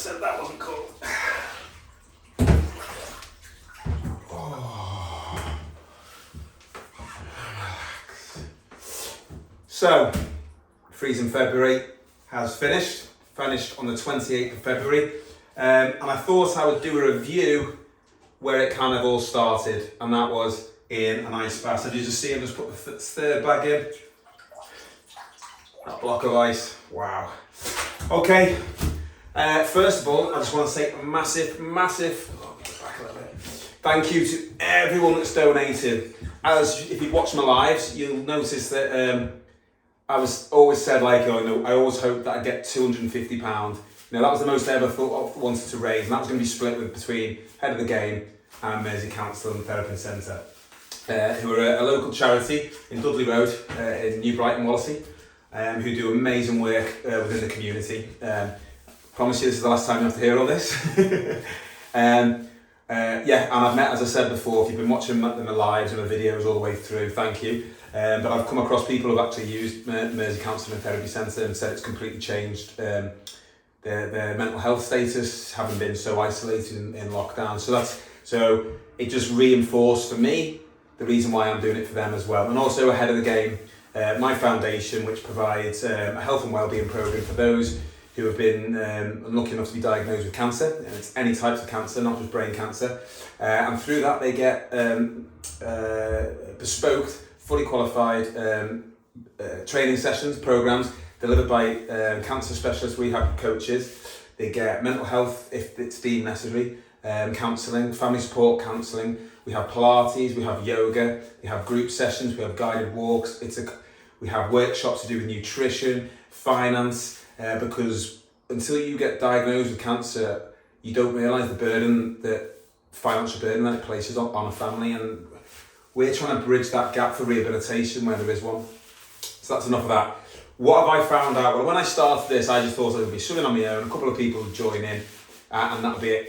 said that wasn't cold. So, Freezing February has finished on the 28th of February, and I thought I would do a review where it kind of all started, and that was in an ice bath. So you just see, I just put the third bag in, that block of ice, wow. Okay, first of all, I just want to say a massive, oh, get back a little bit. Thank you to everyone that's donated. As if you've watched my lives, you'll notice that I was always said, like, oh, no, I always hoped that I'd get £250. You know, that was the most I ever thought wanted to raise, and that was going to be split between Head of the Game and Mersey Counselling Therapy Centre, who are a local charity in Dudley Road in New Brighton, Wallasey, who do amazing work within the community. Promise you this is the last time you have to hear all this. Yeah, and I've met, as I said before, if you've been watching my lives and my videos all the way through, thank you. But I've come across people who've actually used Mersey Counselling Therapy Centre and said it's completely changed their mental health status, having been so isolated in lockdown. So it just reinforced for me the reason why I'm doing it for them as well. And also Ahead of the Game, my foundation, which provides a health and wellbeing programme for those who have been unlucky enough to be diagnosed with cancer, and it's any types of cancer, not just brain cancer. And through that they get bespoke, fully qualified training sessions, programs delivered by cancer specialist rehab coaches. They get mental health, if it's deemed necessary, counselling, family support counselling. We have Pilates, we have yoga, we have group sessions, we have guided walks. We have workshops to do with nutrition, finance, because until you get diagnosed with cancer, you don't realise the financial burden that it places on a family, and we're trying to bridge that gap for rehabilitation where there is one. So that's enough of that. What have I found out? Well, when I started this, I just thought I would be swimming on my own, a couple of people would join in, and that'll be it.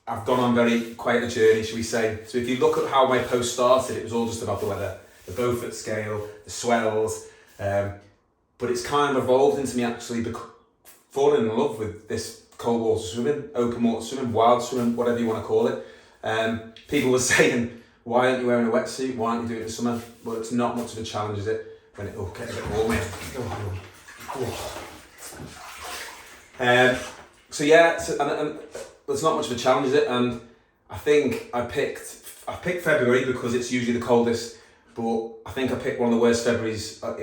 I've gone on quite a journey, shall we say. So if you look at how my post started, it was all just about the weather, the Beaufort scale, the swells, but it's kind of evolved into me actually falling in love with this cold water swimming, open water swimming, wild swimming, whatever you want to call it. People were saying, why aren't you wearing a wetsuit? Why aren't you doing it in summer? Well, it's not much of a challenge, is it? When it gets a bit warm in. So yeah, and it's not much of a challenge, is it? And I think I picked February because it's usually the coldest, but I think I picked one of the worst Februaries for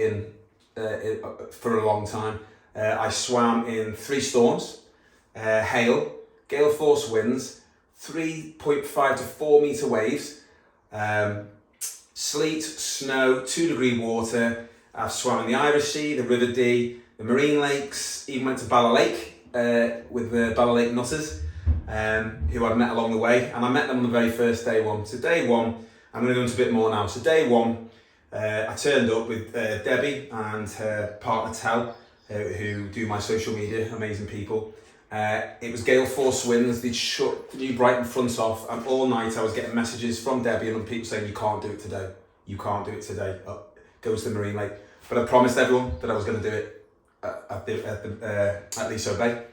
a long time. I swam in 3 storms, hail, gale force winds, 3.5 to 4 metre waves, sleet, snow, 2-degree water. I've swam in the Irish Sea, the River Dee, the marine lakes, even went to Bala Lake with the Bala Lake Nutters, who I'd met along the way, and I met them on the very first day one. So day one, I'm going to go into a bit more now. So day one, I turned up with Debbie and her partner Tel, who do my social media, amazing people. It was gale force winds, they'd shut the New Brighton front off, and all night I was getting messages from Debbie and other people saying, you can't do it today, go to the marine lake. But I promised everyone that I was going to do it at 𝐿𝐸𝑠𝑜 Bay.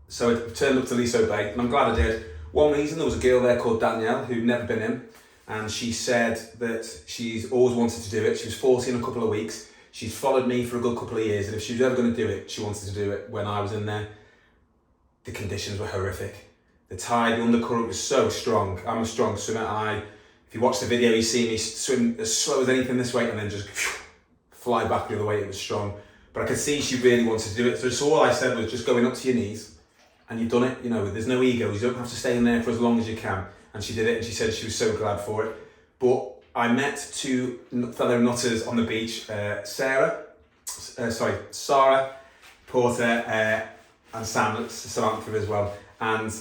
So I turned up to 𝐿𝐸𝑠𝑜 Bay, and I'm glad I did. One reason, there was a girl there called Danielle who'd never been in, and she said that she's always wanted to do it. She was 40 in a couple of weeks. She's followed me for a good couple of years, and if she was ever going to do it, she wanted to do it when I was in there. The conditions were horrific. The tide, the undercurrent was so strong. I'm a strong swimmer, and if you watch the video, you see me swim as slow as anything this way and then just fly back the other way. It was strong. But I could see she really wanted to do it. So all I said was just going up to your knees, and you've done it. You know, there's no egos. You don't have to stay in there for as long as you can. And she did it, and she said she was so glad for it. But I met 2 fellow nutters on the beach, Sarah Porter, and Samantha as well. And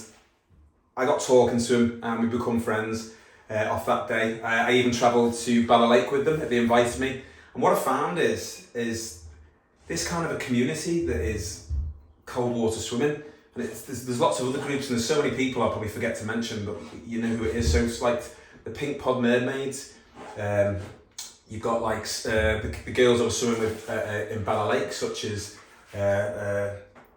I got talking to them, and we become friends off that day. I even travelled to Bala Lake with them. They invited me. And what I found is this kind of a community that is cold water swimming. And there's lots of other groups, and there's so many people I'll probably forget to mention, but you know who it is. So it's like the Pink Pod Mermaids. You've got like the girls I was swimming with in Bala Lake, such as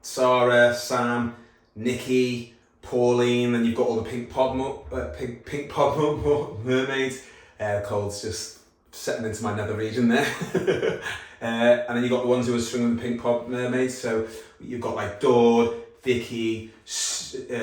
Sarah, Sam, Nikki, Pauline, and you've got all the pink pod mermaids. Cold's just setting into my nether region there. And then you've got the ones who are swinging the pink pod mermaids. So you've got like Dawn, Vicky, Sue.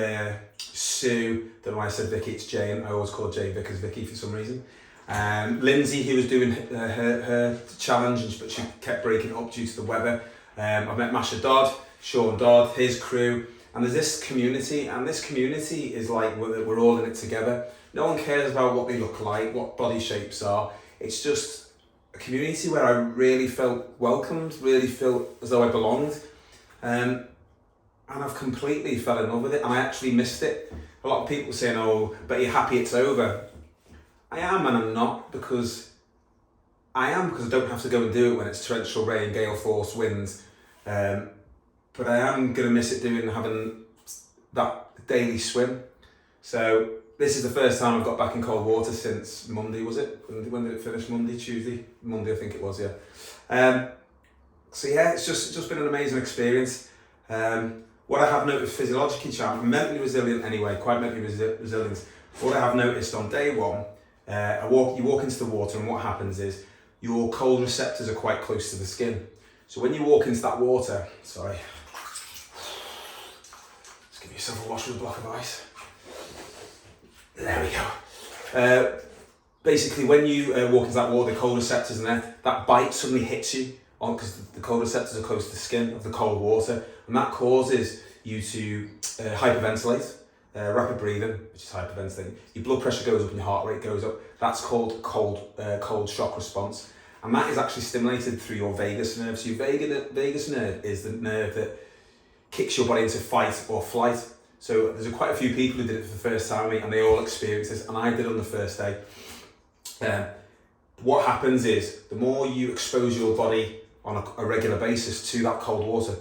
Don't know why I said Vicky, it's Jay, and I always call Jay Vickers Vicky for some reason. Lindsay, who was doing her challenge, but she kept breaking it up due to the weather. I've met Masha Dodd, Sean Dodd, his crew, and there's this community, and this community is like we're all in it together. No one cares about what they look like, what body shapes are. It's just a community where I really felt welcomed, really felt as though I belonged. And I've completely fell in love with it, and I actually missed it. A lot of people saying, oh, but you're happy it's over. I am and I'm not, because I don't have to go and do it when it's torrential rain, gale force winds. But I am going to miss it having that daily swim. So this is the first time I've got back in cold water since Monday, was it? When did it finish? Monday, Tuesday? Monday, I think it was, yeah. So yeah, it's just been an amazing experience. What I have noticed physiologically, I'm mentally resilient anyway, quite mentally resilient. What I have noticed on day one, you walk into the water, and what happens is your cold receptors are quite close to the skin. So when you walk into that water, sorry, just give yourself a wash with a block of ice. There we go. Basically, when you walk into that water, the cold receptors in there, that bite suddenly hits you because the cold receptors are close to the skin of the cold water, and that causes you to hyperventilate. Rapid breathing, which is hyperventilating, your blood pressure goes up and your heart rate goes up. That's called cold shock response, and that is actually stimulated through your vagus nerve. So your vagus nerve is the nerve that kicks your body into fight or flight. So there's quite a few people who did it for the first time, and they all experienced this, and I did on the first day. What happens is the more you expose your body on a regular basis to that cold water,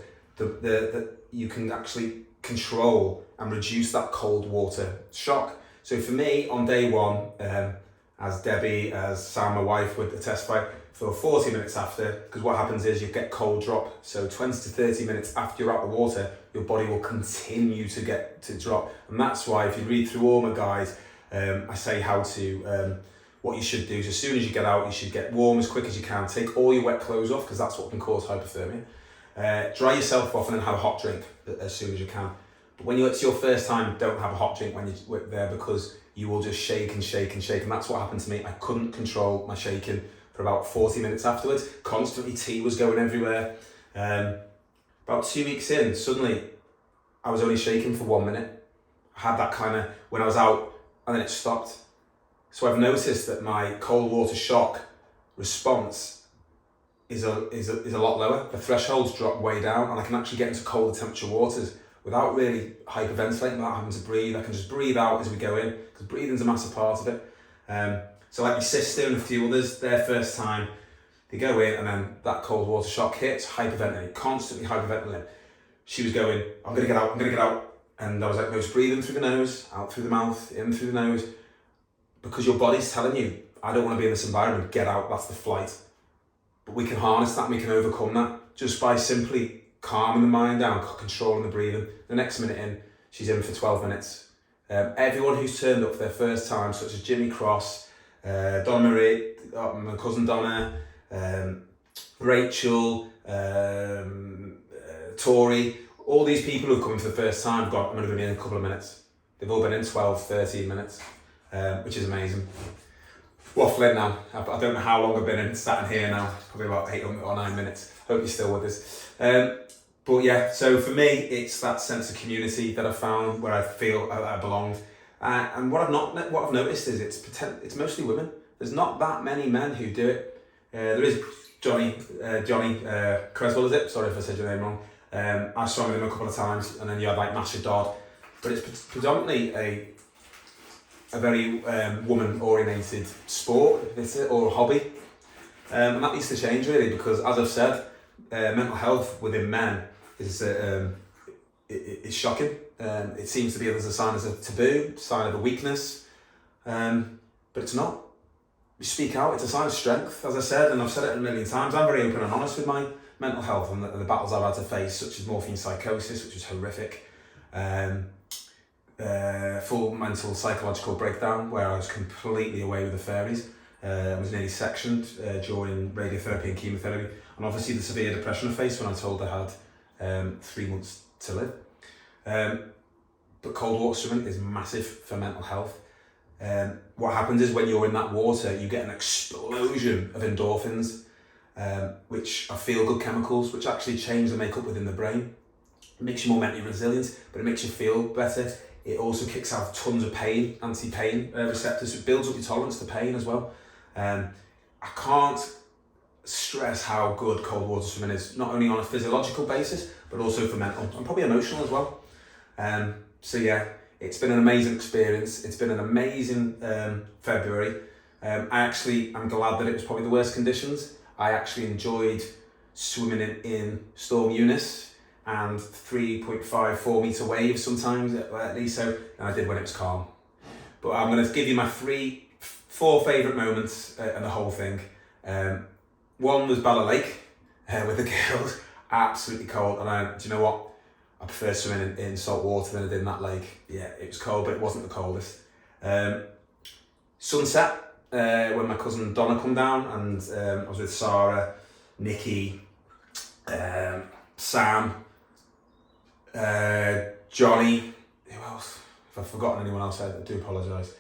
you can actually control and reduce that cold water shock. So for me, on day one, as Debbie, as Sam, my wife, would testify, for 40 minutes after, because what happens is you get cold drop. So 20 to 30 minutes after you're out of the water, your body will continue to drop. And that's why if you read through all my guides, I say what you should do. So as soon as you get out, you should get warm as quick as you can. Take all your wet clothes off, because that's what can cause hypothermia. Dry yourself off and then have a hot drink as soon as you can. But when it's your first time, don't have a hot drink when you're there, because you will just shake and shake and shake. And that's what happened to me. I couldn't control my shaking for about 40 minutes afterwards. Constantly tea was going everywhere. About 2 weeks in, suddenly I was only shaking for 1 minute. I had that kind of when I was out, and then it stopped. So I've noticed that my cold water shock response is a lot lower. The thresholds drop way down, and I can actually get into colder temperature waters without really hyperventilating, without having to breathe. I can just breathe out as we go in, because breathing's a massive part of it. So like my sister and a few others, their first time, they go in and then that cold water shock hits, hyperventilating, constantly hyperventilating. She was going, I'm gonna get out. And I was like, no, just breathing through the nose, out through the mouth, in through the nose. Because your body's telling you, I don't want to be in this environment, get out, that's the flight. But we can harness that and we can overcome that just by simply calming the mind down, controlling the breathing. The next minute in, she's in for 12 minutes. Everyone who's turned up for their first time, such as Jimmy Cross, Donna Marie, my cousin Donna, Rachel, Tori, all these people who've come for the first time have gone, I'm only going to be in a couple of minutes. They've all been in 12, 13 minutes, which is amazing. Waffling now. I don't know how long I've been sat in here now, probably about 8 or 9 minutes. Hope you're still with us. But yeah, so for me, it's that sense of community that I found where I feel I belonged. And what I've noticed is it's mostly women. There's not that many men who do it. There is Johnny 𝐀 is it? Sorry if I said your name wrong. I swam with him a couple of times, and then you had like Masha Dodd. But it's predominantly a very woman-orientated sport, or hobby. And that needs to change really, because as I've said, mental health within men is shocking. It seems to be as a sign of a taboo, sign of a weakness, but it's not. You speak out, it's a sign of strength, as I said, and I've said it a million times. I'm very open and honest with my mental health and the battles I've had to face, such as morphine psychosis, which was horrific. full mental psychological breakdown where I was completely away with the fairies. I was nearly sectioned during radiotherapy and chemotherapy, and obviously the severe depression I faced when I told I had 3 months to live. But cold water swimming is massive for mental health. What happens is when you're in that water, you get an explosion of endorphins, which are feel-good chemicals, which actually change the makeup within the brain. It makes you more mentally resilient, but it makes you feel better. It also kicks out tons of pain, anti-pain receptors. It builds up your tolerance to pain as well. I can't stress how good cold water swimming is, not only on a physiological basis, but also for mental and probably emotional as well. So yeah, it's been an amazing experience. It's been an amazing February. I'm glad that it was probably the worst conditions. I actually enjoyed swimming in Storm Eunice and 3.5, 4 metre waves sometimes at least, so than I did when it was calm. But I'm going to give you my 4 favourite moments in the whole thing. One was Bala Lake with the girls, absolutely cold, and do you know what? I prefer swimming in salt water than I did in that lake. Yeah, it was cold, but it wasn't the coldest. Sunset, when my cousin Donna come down, and I was with Sarah, Nikki, Sam, Johnny, who else? If I've forgotten anyone else, I do apologise.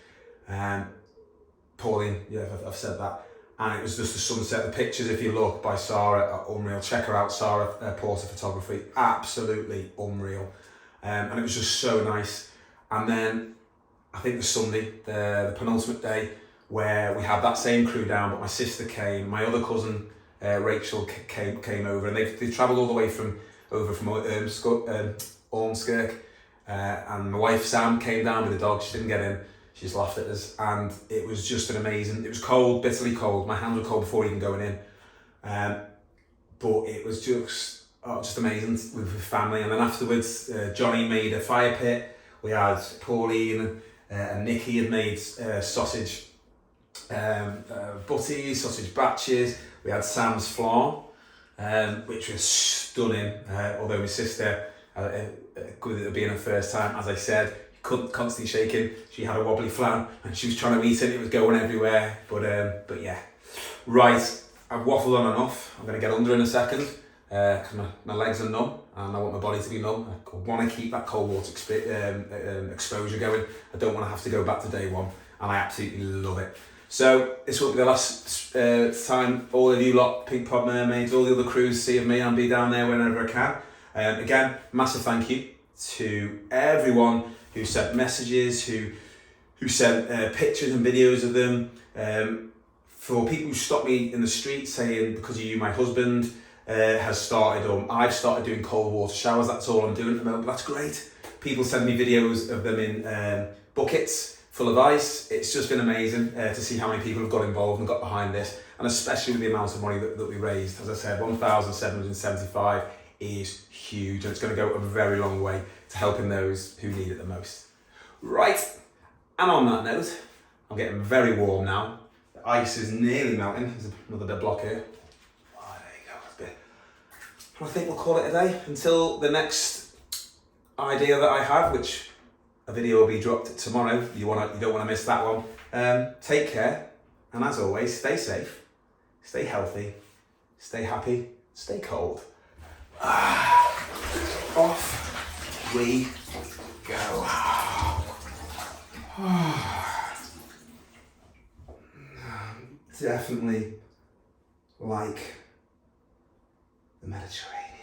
Pauline, yeah, I've said that. And it was just the sunset. The pictures, if you look, by Sarah, are unreal. Check her out, Sarah Porter Photography. Absolutely unreal. And it was just so nice. And then, I think the Sunday, the penultimate day, where we had that same crew down, but my sister came, my other cousin, Rachel, came over, and they travelled all the way from 𝐎𝐅𝐅𝐄𝐑, and my wife Sam came down with the dog. She didn't get in. She just laughed at us, and it was just an amazing. It was cold, bitterly cold. My hands were cold before even going in, but it was just amazing with the family. And then afterwards, Johnny made a fire pit. We had Pauline and Nikki had made sausage butties, sausage batches. We had Sam's flan, which was stunning. Although my sister, with it being her first time, as I said, constantly shaking. She had a wobbly flan and she was trying to eat it. It was going everywhere. But yeah, right. I've waffled on enough. I'm going to get under in a second because my legs are numb and I want my body to be numb. I want to keep that cold water exposure going. I don't want to have to go back to day one, and I absolutely love it. So this will be the last time all of you lot, Pink Pod Mermaids, all the other crews see of me. I'll be down there whenever I can. Again, massive thank you to everyone who sent messages, who sent pictures and videos of them. For people who stopped me in the street saying, because of you, my husband has started, or I've started doing cold water showers, that's all I'm doing at the moment. But that's great. People send me videos of them in buckets full of ice. It's just been amazing to see how many people have got involved and got behind this, and especially with the amount of money that we raised. As I said, 1,775 is huge, and it's going to go a very long way to helping those who need it the most. Right, and on that note, I'm getting very warm now. The ice is nearly melting. There's another bit of block here. Oh, there you go, that's a bit. And I think we'll call it a day until the next idea that I have, which a video will be dropped tomorrow. You don't want to miss that one. Take care, and as always, stay safe, stay healthy, stay happy, stay cold. Off we go. Definitely like the Mediterranean.